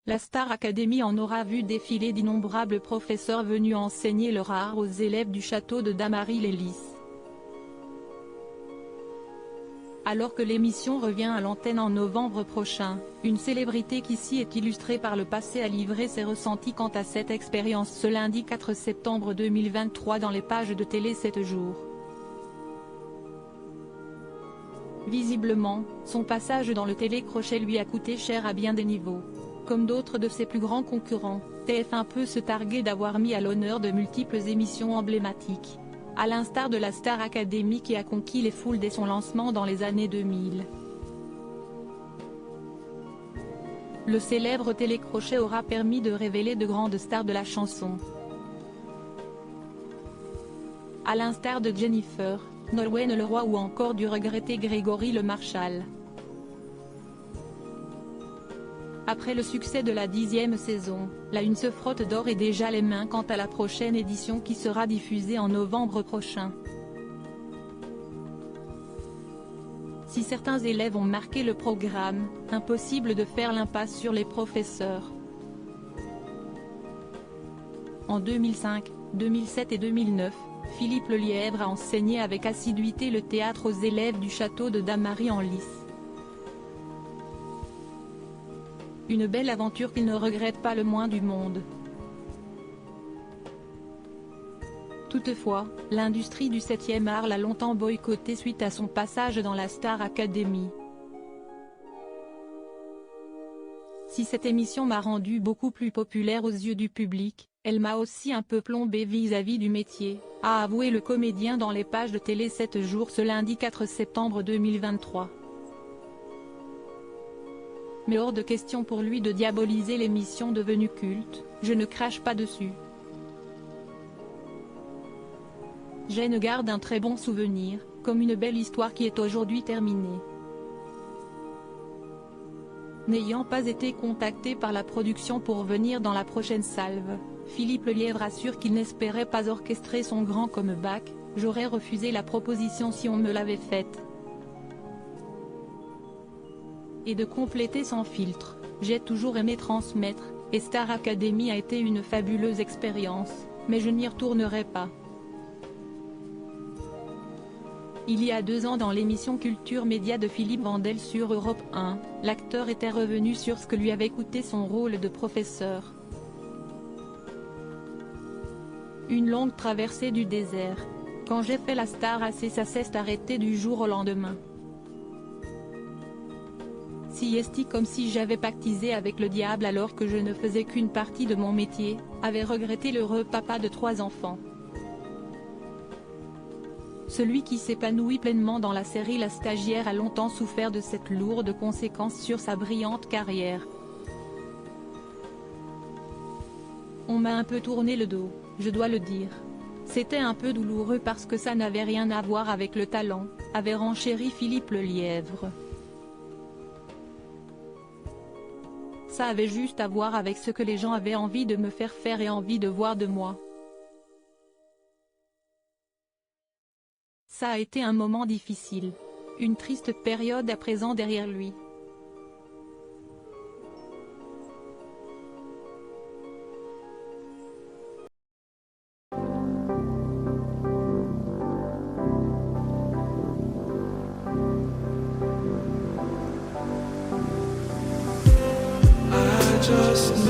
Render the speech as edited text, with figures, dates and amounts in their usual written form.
La Star Academy en aura vu défiler d'innombrables professeurs venus enseigner leur art aux élèves du château de Damary-les-Lys. Alors que l'émission revient à l'antenne en novembre prochain, une célébrité qui s'y est illustrée par le passé a livré ses ressentis quant à cette expérience ce lundi 4 septembre 2023 dans les pages de Télé 7 jours. Visiblement, son passage dans le télécrochet lui a coûté cher à bien des niveaux. Comme d'autres de ses plus grands concurrents, TF1 peut se targuer d'avoir mis à l'honneur de multiples émissions emblématiques. À l'instar de la Star Academy qui a conquis les foules dès son lancement dans les années 2000. Le célèbre télécrochet aura permis de révéler de grandes stars de la chanson. À l'instar de Jennifer, Nolwenn Leroy ou encore du regretté Grégory Le Marchal. Après le succès de la 10e saison, la Une se frotte d'or et déjà les mains quant à la prochaine édition qui sera diffusée en novembre prochain. Si certains élèves ont marqué le programme, impossible de faire l'impasse sur les professeurs. En 2005, 2007 et 2009, Philippe Lelièvre a enseigné avec assiduité le théâtre aux élèves du château de Damary-en-Lys. Une belle aventure qu'il ne regrette pas le moins du monde. Toutefois, l'industrie du 7e art l'a longtemps boycotté suite à son passage dans la Star Academy. Si cette émission m'a rendu beaucoup plus populaire aux yeux du public, elle m'a aussi un peu plombé vis-à-vis du métier, a avoué le comédien dans les pages de Télé 7 jours ce lundi 4 septembre 2023. Mais hors de question pour lui de diaboliser l'émission devenue culte, je ne crache pas dessus. J'en garde un très bon souvenir, comme une belle histoire qui est aujourd'hui terminée. N'ayant pas été contacté par la production pour venir dans la prochaine salve, Philippe Lelièvre assure qu'il n'espérait pas orchestrer son grand comeback, j'aurais refusé la proposition si on me l'avait faite. Et de compléter sans filtre, j'ai toujours aimé transmettre, et Star Academy a été une fabuleuse expérience, mais je n'y retournerai pas. Il y a 2 ans dans l'émission Culture Média de Philippe Vandel sur Europe 1, l'acteur était revenu sur ce que lui avait coûté son rôle de professeur. Une longue traversée du désert. Quand j'ai fait la star ça s'est arrêté du jour au lendemain. Si esti comme si j'avais pactisé avec le diable alors que je ne faisais qu'une partie de mon métier, avait regretté l'heureux papa de 3 enfants. Celui qui s'épanouit pleinement dans la série La Stagiaire a longtemps souffert de cette lourde conséquence sur sa brillante carrière. On m'a un peu tourné le dos, je dois le dire. C'était un peu douloureux parce que ça n'avait rien à voir avec le talent, avait renchéri Philippe Lelièvre. Ça avait juste à voir avec ce que les gens avaient envie de me faire faire et envie de voir de moi. Ça a été un moment difficile. Une triste période à présent derrière lui. Just